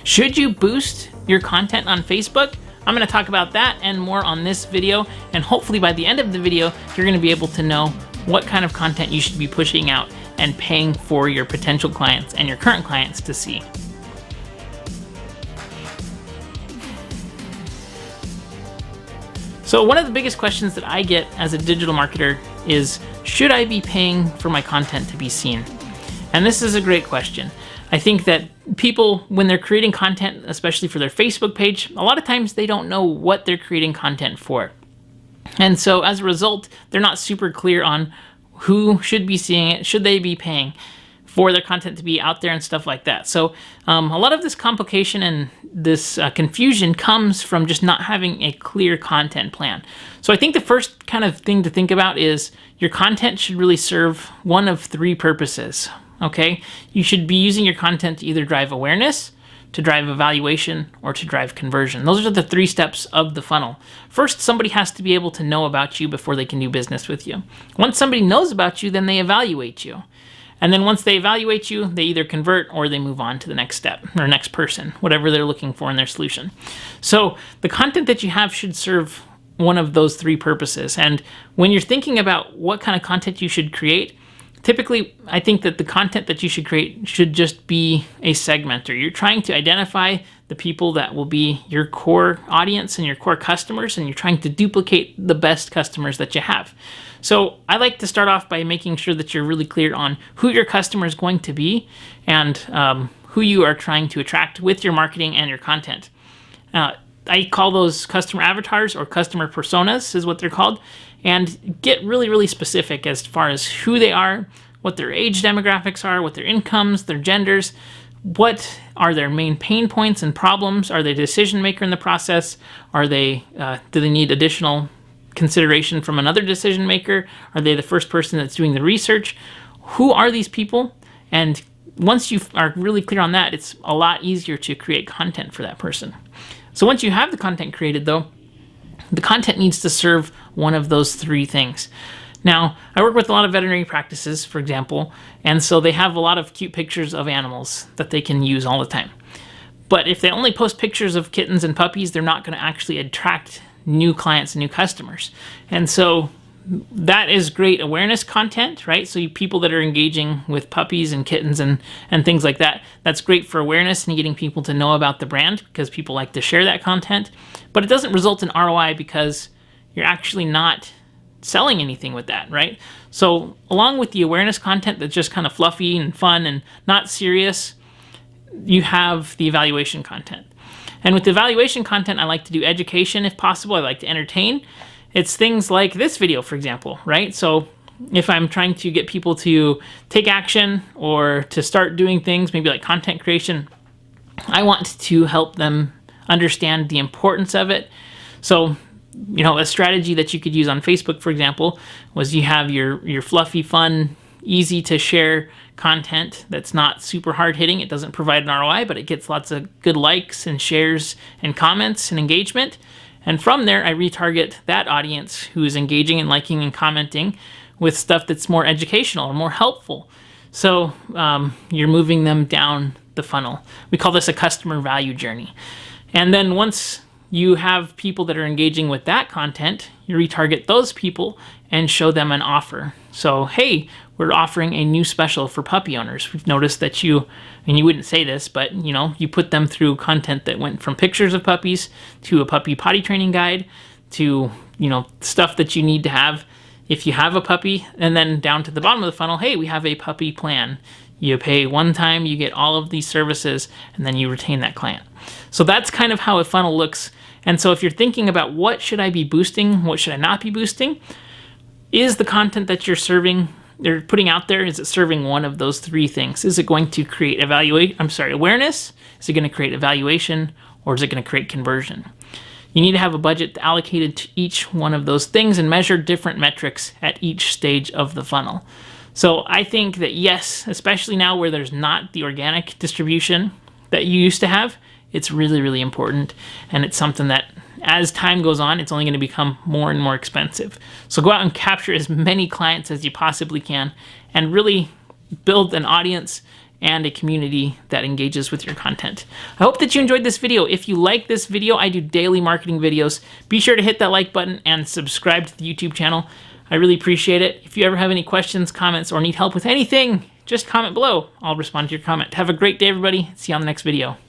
Should you boost your content on Facebook? I'm going to talk about that and more on this video, and hopefully by the end of the video, you're going to be able to know what kind of content you should be pushing out and paying for your potential clients and your current clients to see. So one of the biggest questions that I get as a digital marketer is, should I be paying for my content to be seen? And this is a great question. I think that people, when they're creating content, especially for their Facebook page, a lot of times they don't know what they're creating content for. And so as a result, they're not super clear on who should be seeing it, should they be paying for their content to be out there and stuff like that. So a lot of this complication and this confusion comes from just not having a clear content plan. So I think the first kind of thing to think about is your content should really serve one of three purposes. Okay, you should be using your content to either drive awareness, to drive evaluation, or to drive conversion. Those are the three steps of the funnel. First, somebody has to be able to know about you before they can do business with you. Once somebody knows about you, then they evaluate you. And then once they evaluate you, they either convert or they move on to the next step or next person, whatever they're looking for in their solution. So the content that you have should serve one of those three purposes. And when you're thinking about what kind of content you should create, typically, I think that the content that you should create should just be a segmenter. You're trying to identify the people that will be your core audience and your core customers, and you're trying to duplicate the best customers that you have. So I like to start off by making sure that you're really clear on who your customer is going to be and who you are trying to attract with your marketing and your content. I call those customer avatars, or customer personas is what they're called, and get really, really specific as far as who they are, what their age demographics are, what their incomes, their genders, what are their main pain points and problems. Are they a decision maker in the process? Are they, do they need additional consideration from another decision maker? Are they the first person that's doing the research? Who are these people? And once you are really clear on that, it's a lot easier to create content for that person. So once you have the content created, though, the content needs to serve one of those three things. Now, I work with a lot of veterinary practices, for example, and so they have a lot of cute pictures of animals that they can use all the time. But if they only post pictures of kittens and puppies, they're not going to actually attract new clients and new customers. And so that is great awareness content, right? So people that are engaging with puppies and kittens and things like that, that's great for awareness and getting people to know about the brand, because people like to share that content. But it doesn't result in ROI because you're actually not selling anything with that, right? So along with the awareness content that's just kind of fluffy and fun and not serious, you have the evaluation content. And with the evaluation content, I like to do education if possible. I like to entertain. It's things like this video, for example, right? So if I'm trying to get people to take action or to start doing things, maybe like content creation, I want to help them understand the importance of it. So, a strategy that you could use on Facebook, for example, was you have your fluffy, fun, easy to share content that's not super hard hitting. It doesn't provide an ROI, but it gets lots of good likes and shares and comments and engagement. And from there, I retarget that audience who is engaging and liking and commenting with stuff that's more educational or more helpful. So you're moving them down the funnel. We call this a customer value journey. And then once you have people that are engaging with that content, you retarget those people and show them an offer. So, hey, we're offering a new special for puppy owners. We've noticed that you, and you wouldn't say this, but you put them through content that went from pictures of puppies to a puppy potty training guide to, stuff that you need to have if you have a puppy, and then down to the bottom of the funnel, hey, we have a puppy plan. You pay one time, you get all of these services, and then you retain that client. So that's kind of how a funnel looks. And so if you're thinking about what should I be boosting, what should I not be boosting, is the content that you're serving or putting out there, is it serving one of those three things? Is it going to create awareness? Is it going to create evaluation? Or is it going to create conversion? You need to have a budget allocated to each one of those things and measure different metrics at each stage of the funnel. So I think that yes, especially now where there's not the organic distribution that you used to have, it's really, really important. And it's something that as time goes on, it's only going to become more and more expensive. So go out and capture as many clients as you possibly can and really build an audience and a community that engages with your content. I hope that you enjoyed this video. If you like this video, I do daily marketing videos. Be sure to hit that like button and subscribe to the YouTube channel. I really appreciate it. If you ever have any questions, comments, or need help with anything, just comment below. I'll respond to your comment. Have a great day, everybody. See you on the next video.